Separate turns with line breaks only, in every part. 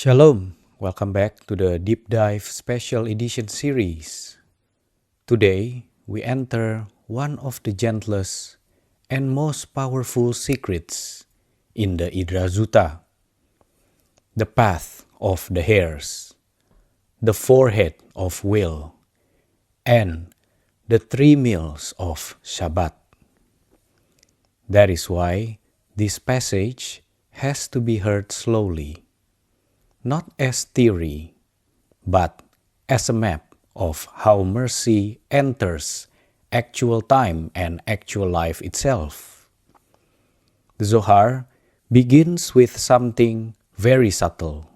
Shalom, welcome back to the Deep Dive Special Edition series. Today, we enter one of the gentlest and most powerful secrets in the Idra Zuta, the path of the hairs, the forehead of will, and the 3 meals of Shabbat. That is why this passage has to be heard slowly, not as theory, but as a map of how mercy enters actual time and actual life itself. The Zohar begins with something very subtle.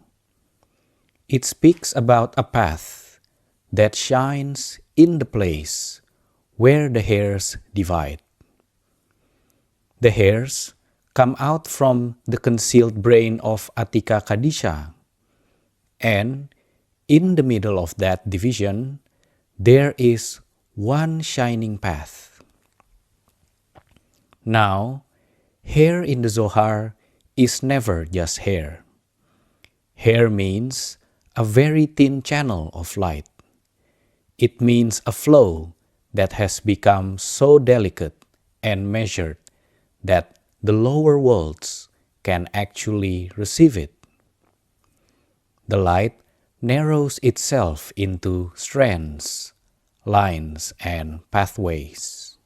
It speaks about a path that shines in the place where the hairs divide. The hairs come out from the concealed brain of Atika Kadisha, and in the middle of that division, there is one shining path. Now, hair in the Zohar is never just hair. Hair means a very thin channel of light. It means a flow that has become so delicate and measured that the lower worlds can actually receive it. The light narrows itself into strands, lines, and pathways.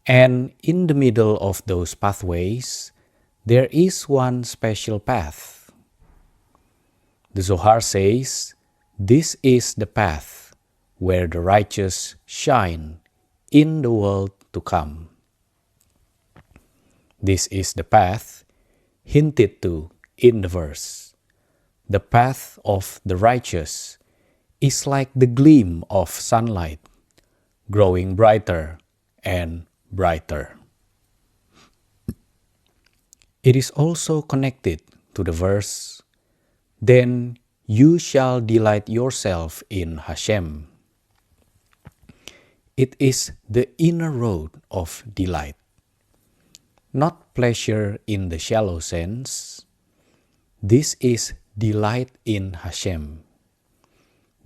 And in the middle of those pathways, there is one special path. The Zohar says, this is the path where the righteous shine in the world to come. This is the path hinted to in the verse. The path of the righteous is like the gleam of sunlight, growing brighter and brighter. It is also connected to the verse, "Then you shall delight yourself in Hashem." It is the inner road of delight, not pleasure in the shallow sense. This is delight in Hashem.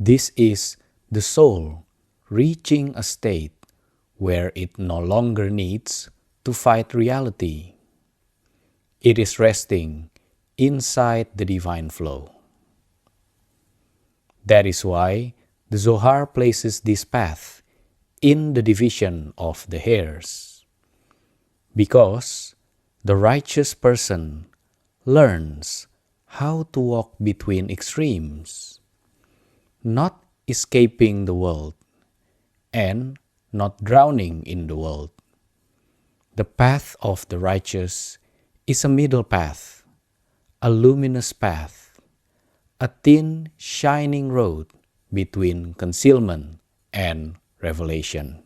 This is the soul reaching a state where it no longer needs to fight reality. It is resting inside the divine flow. That is why the Zohar places this path in the division of the hairs. Because the righteous person learns how to walk between extremes, not escaping the world and not drowning in the world. The path of the righteous is a middle path, a luminous path, a thin, shining road between concealment and revelation.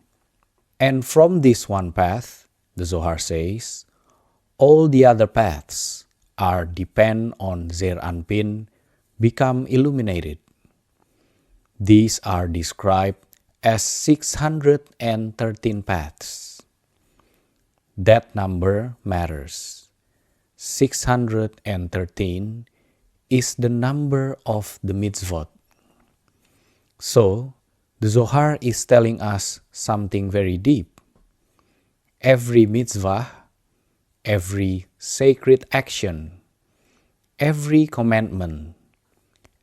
And from this one path, the Zohar says, all the other paths are depend on Zeir Anpin become illuminated. These are described as 613 paths. That number matters. 613 is the number of the mitzvot. So, the Zohar is telling us something very deep. Every mitzvah, every sacred action, every commandment,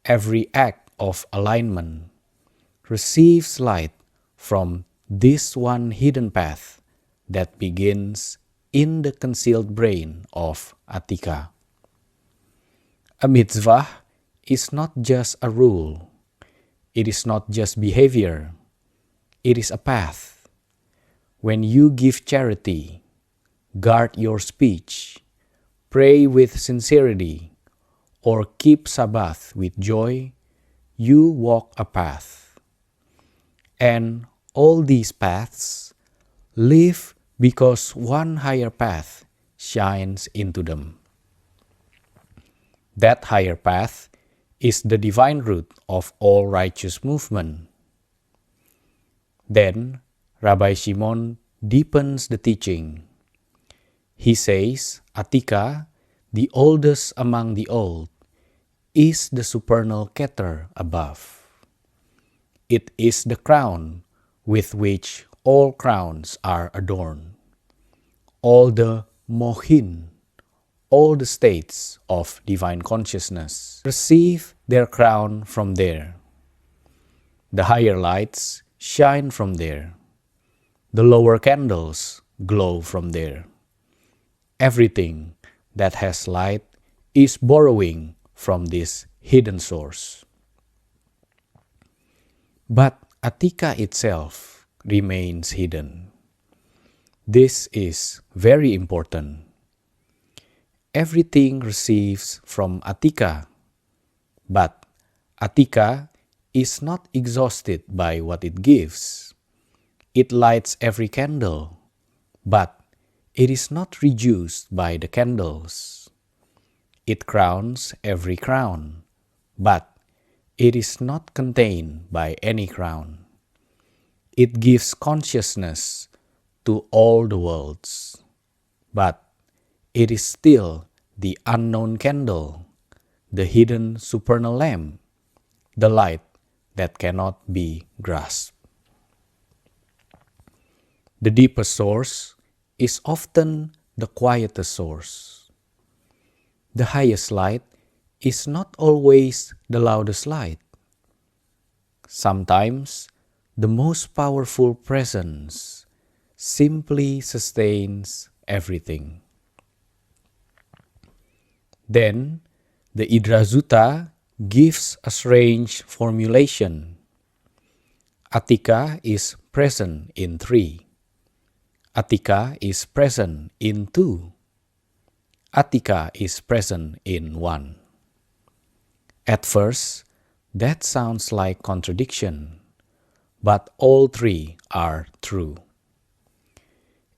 every act of alignment receives light from this one hidden path that begins in the concealed brain of Atika. A mitzvah is not just a rule. It is not just behavior. It is a path. When you give charity, guard your speech, pray with sincerity, or keep Sabbath with joy, you walk a path. And all these paths live because one higher path shines into them. That higher path is the divine root of all righteous movement. Then Rabbi Shimon deepens the teaching. He says, Atika, the oldest among the old, is the supernal Keter above. It is the crown with which all crowns are adorned. All the mohin, all the states of divine consciousness, receive their crown from there. The higher lights shine from there. The lower candles glow from there. Everything that has light is borrowing from this hidden source. But Atika itself remains hidden. This is very important. Everything receives from Atika, but Atika is not exhausted by what it gives. It lights every candle, but it is not reduced by the candles. It crowns every crown, but it is not contained by any crown. It gives consciousness to all the worlds, but it is still the unknown candle, the hidden supernal lamp, the light that cannot be grasped. The deepest source is often the quietest source. The highest light is not always the loudest light. Sometimes the most powerful presence simply sustains everything. Then the Idra Zuta gives a strange formulation. Atika is present in 3. Atika is present in 2. Atika is present in 1. At first, that sounds like contradiction, but all 3 are true.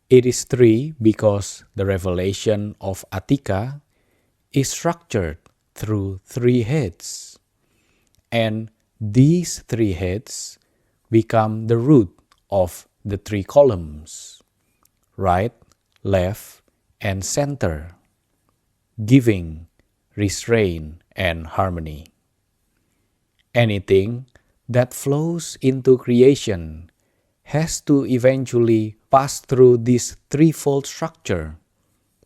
It is 3 because the revelation of Atika is structured through 3 heads, and these 3 heads become the root of the 3 columns, right, left, and center, giving, restraint, and harmony. Anything that flows into creation has to eventually pass through this threefold structure,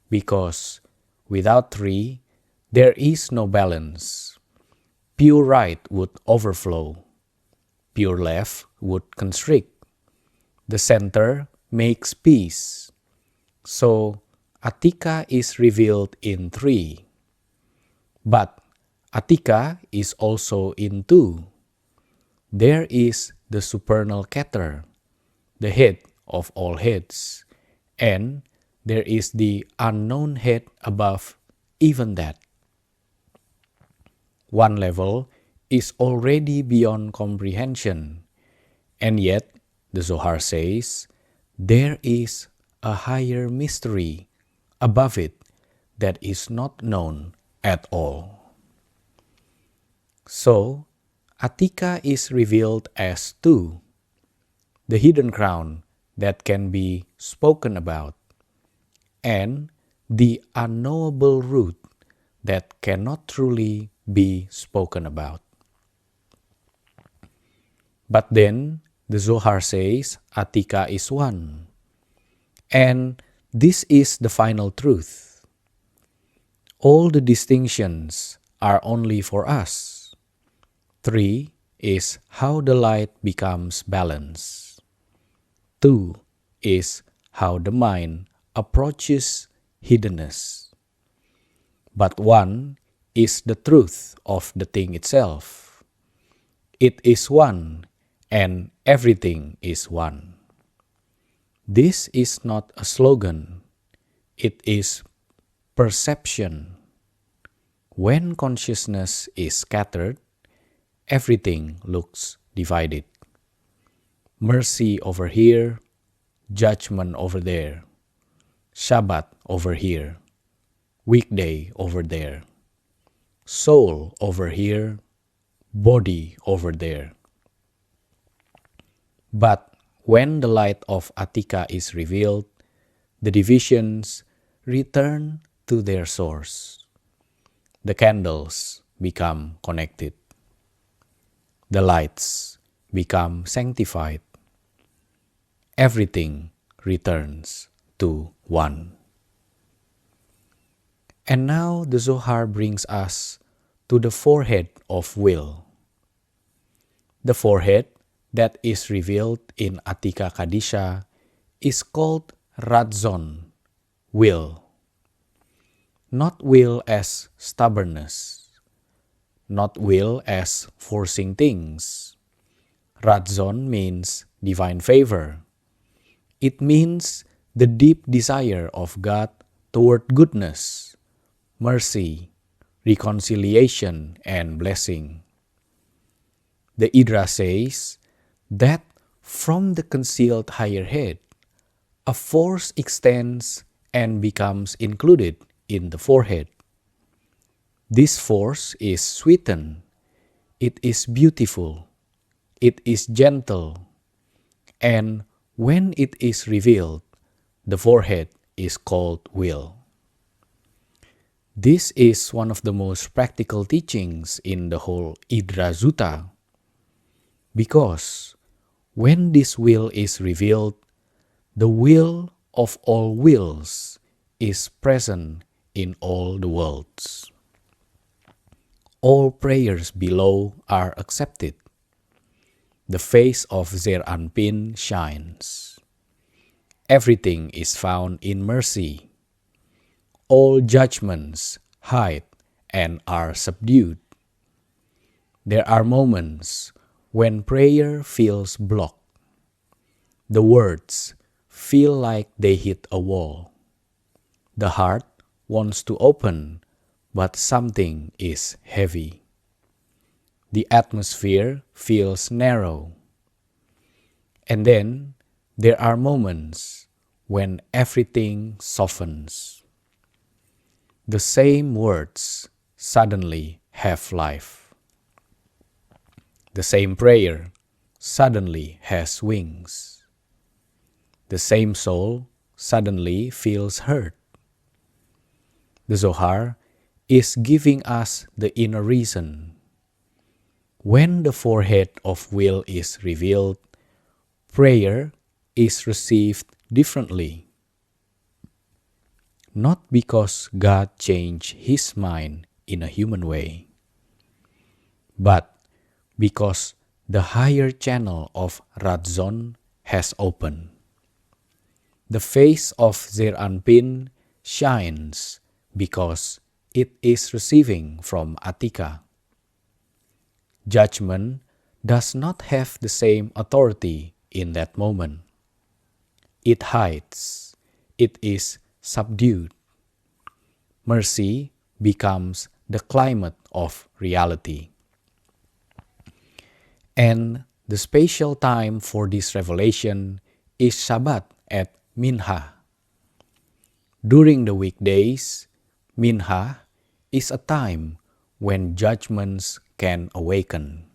because without 3, there is no balance. Pure right would overflow. Pure left would constrict. The center makes peace. So Atika is revealed in 3. But Atika is also in 2. There is the supernal Keter, the head of all heads, and there is the unknown head above even that. One level is already beyond comprehension, and yet, the Zohar says, there is a higher mystery above it that is not known at all. So, Atika is revealed as 2, the hidden crown that can be spoken about, and the unknowable root that cannot truly be spoken about. But then the Zohar says Atika is 1, and this is the final truth. All the distinctions are only for us. 3 is how the light becomes balanced. 2 is how the mind approaches hiddenness. But 1 is the truth of the thing itself. It is 1, and everything is 1. This is not a slogan. It is perception. When consciousness is scattered, everything looks divided. Mercy over here, judgment over there. Shabbat over here, weekday over there. Soul over here, body over there. But when the light of Atika is revealed, the divisions return to their source. The candles become connected. The lights become sanctified. Everything returns to one. And now the Zohar brings us to the forehead of will. The forehead that is revealed in Atika Kadisha is called Ratzon, will. Not will as stubbornness, not will as forcing things. Ratzon means divine favor. It means the deep desire of God toward goodness, mercy, reconciliation, and blessing. The Idra says that from the concealed higher head, a force extends and becomes included in the forehead. This force is sweetened, it is beautiful, it is gentle, and when it is revealed, the forehead is called will. This is one of the most practical teachings in the whole Idra Zuta, because when this will is revealed, the will of all wills is present in all the worlds. All prayers below are accepted. The face of Zeir Anpin shines. Everything is found in mercy. All judgments hide and are subdued. There are moments when prayer feels blocked. The words feel like they hit a wall. The heart wants to open, but something is heavy. The atmosphere feels narrow. And then there are moments when everything softens. The same words suddenly have life. The same prayer suddenly has wings. The same soul suddenly feels hurt. The Zohar is giving us the inner reason. When the forehead of will is revealed, prayer is received differently. Not because God changed his mind in a human way, but because the higher channel of Ratzon has opened. The face of Zeir Anpin shines because it is receiving from Atika. Judgment does not have the same authority in that moment. It hides. It is subdued. Mercy becomes the climate of reality. And the spatial time for this revelation is Shabbat at Minchah. During the weekdays, Minchah is a time when judgments can awaken.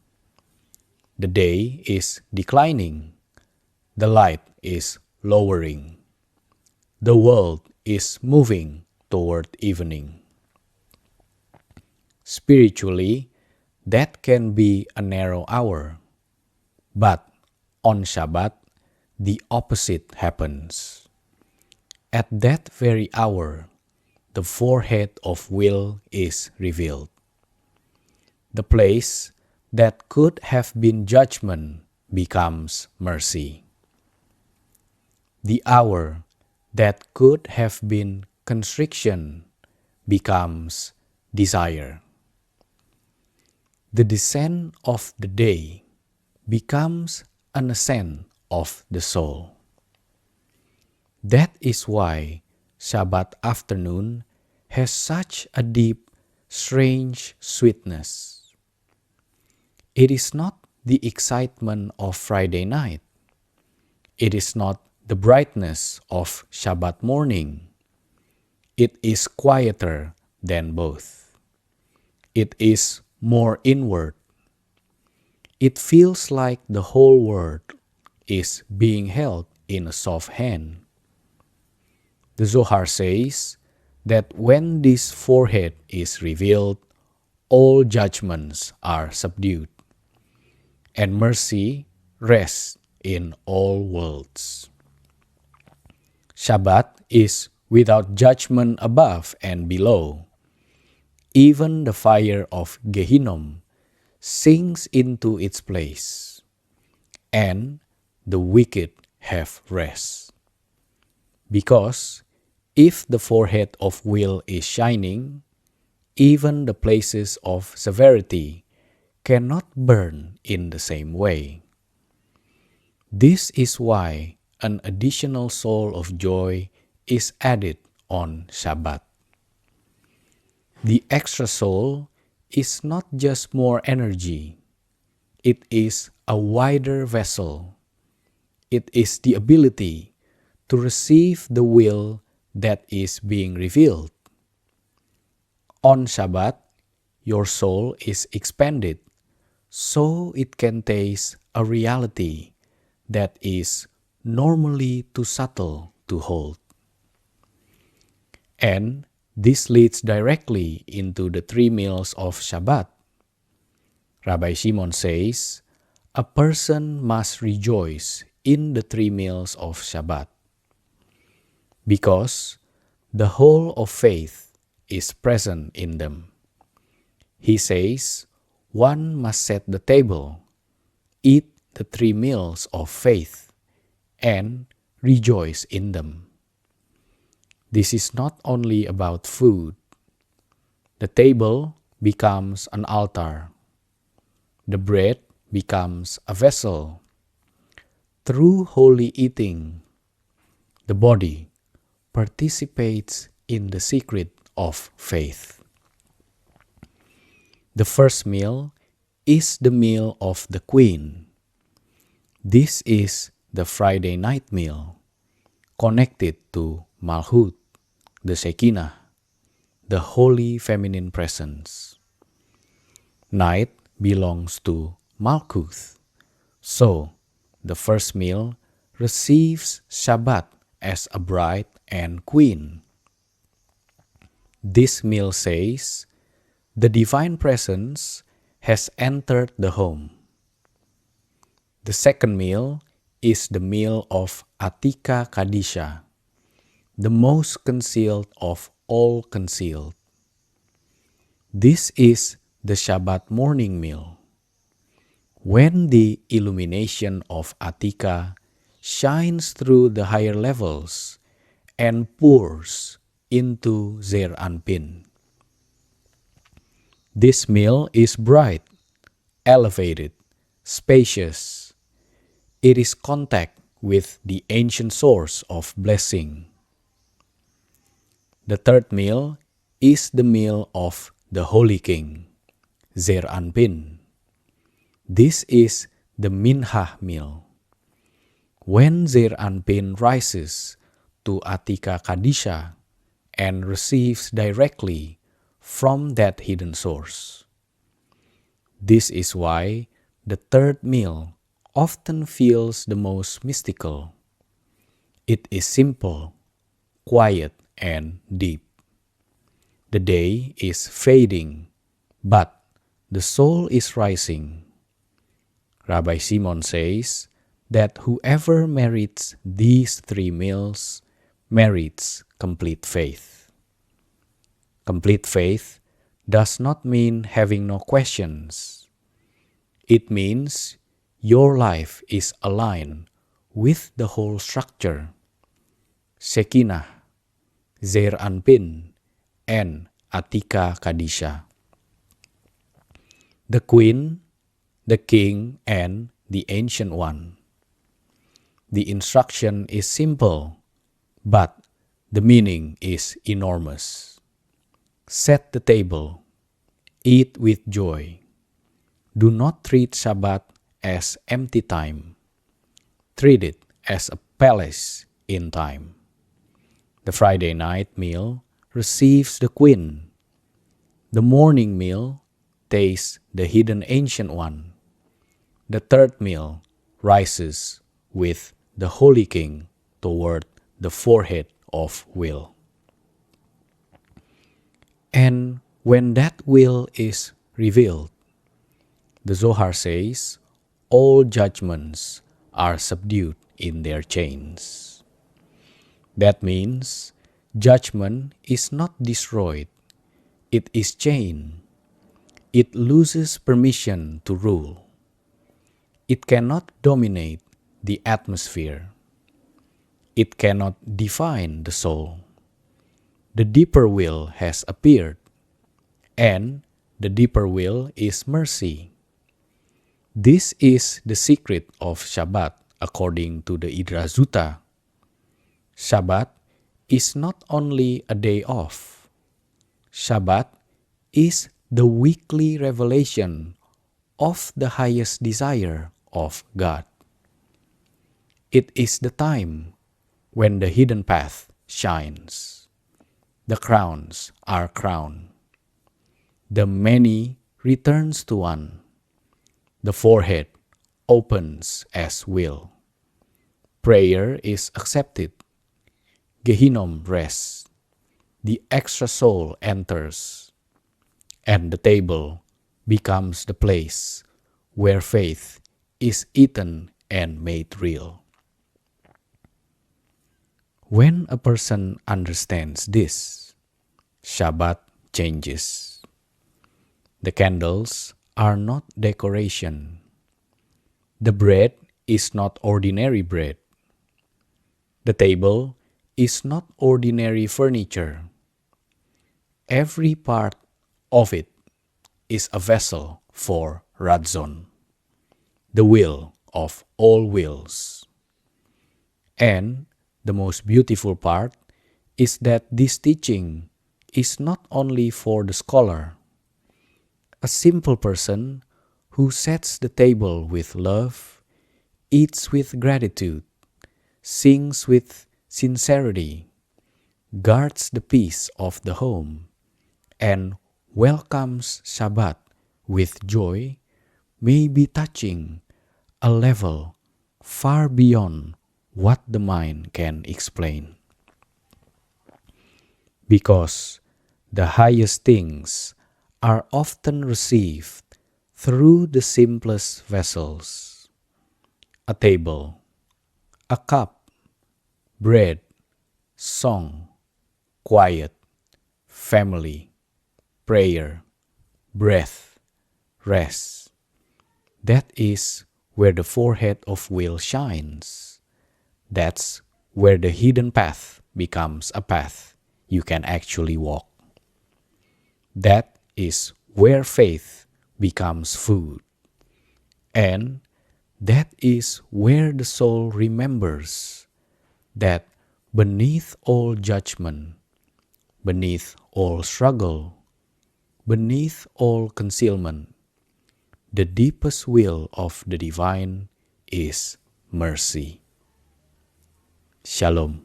The day is declining. The light is lowering. The world is moving toward evening. Spiritually, that can be a narrow hour. But on Shabbat, the opposite happens. At that very hour, the forehead of will is revealed. The place that could have been judgment becomes mercy. The hour that could have been constriction becomes desire. The descent of the day becomes an ascent of the soul. That is why Shabbat afternoon has such a deep, strange sweetness. It is not the excitement of Friday night. It is not the brightness of Shabbat morning. It is quieter than both. It is more inward. It feels like the whole world is being held in a soft hand. The Zohar says that when this forehead is revealed, all judgments are subdued, and mercy rests in all worlds. Shabbat is without judgment above and below. Even the fire of Gehenom sinks into its place, and the wicked have rest. Because if the forehead of will is shining, even the places of severity cannot burn in the same way. This is why an additional soul of joy is added on Shabbat. The extra soul is not just more energy, it is a wider vessel. It is the ability to receive the will that is being revealed. On Shabbat, your soul is expanded so it can taste a reality that is normally too subtle to hold. And this leads directly into the 3 meals of Shabbat. Rabbi Shimon says, a person must rejoice in the 3 meals of Shabbat, because the whole of faith is present in them. He says, one must set the table, eat the 3 meals of faith, and rejoice in them. This is not only about food. The table becomes an altar. The bread becomes a vessel. Through holy eating, the body participates in the secret of faith. The first meal is the meal of the queen. This is the Friday night meal, connected to Malchut, the Shekinah, the holy feminine presence. Night belongs to Malkuth, so the first meal receives Shabbat as a bride and queen. This meal says, the divine presence has entered the home. The second meal is the meal of Atika Kadisha, the most concealed of all concealed. This is the Shabbat morning meal, when the illumination of Atika shines through the higher levels and pours into Zeir Anpin. This meal is bright, elevated, spacious. It is contact with the ancient source of blessing. The third meal is the meal of the Holy King, Zeir Anpin. This is the Minchah meal, when Zeir Anpin rises to Atika Kadisha and receives directly from that hidden source. This is why the third meal often feels the most mystical. It is simple, quiet, and deep. The day is fading, but the soul is rising. Rabbi Shimon says that whoever merits these 3 meals merits complete faith. Complete faith does not mean having no questions. It means your life is aligned with the whole structure, Shekinah, Zeir Anpin, and Atika Kadisha. The queen, the king, and the ancient one. The instruction is simple, but the meaning is enormous. Set the table. Eat with joy. Do not treat Shabbat as empty time. Treat it as a palace in time. The Friday night meal receives the queen. The morning meal tastes the hidden ancient one. The third meal rises with the Holy King toward the forehead of will. And when that will is revealed. The Zohar says, all judgments are subdued in their chains. That means judgment is not destroyed, it is chained. It loses permission to rule. It cannot dominate the atmosphere. It cannot define the soul. The deeper will has appeared, and the deeper will is mercy. This is the secret of Shabbat according to the Idra Zuta. Shabbat is not only a day off. Shabbat is the weekly revelation of the highest desire of God. It is the time when the hidden path shines. The crowns are crowned. The many returns to one. The forehead opens as will. Prayer is accepted. Gehenom rests. The extra soul enters. And the table becomes the place where faith is eaten and made real. When a person understands this, Shabbat changes. The candles are not decoration. The bread is not ordinary bread. The table is not ordinary furniture. Every part of it is a vessel for Ratzon, the will of all wills. And the most beautiful part is that this teaching is not only for the scholar. A simple person who sets the table with love, eats with gratitude, sings with sincerity, guards the peace of the home, and welcomes Shabbat with joy may be touching a level far beyond what the mind can explain. Because the highest things are often received through the simplest vessels. A table, a cup, bread, song, quiet, family, prayer, breath, rest. That is where the forehead of will shines. That's where the hidden path becomes a path you can actually walk. That is where faith becomes food. And that is where the soul remembers that beneath all judgment, beneath all struggle, beneath all concealment, the deepest will of the divine is mercy. Shalom.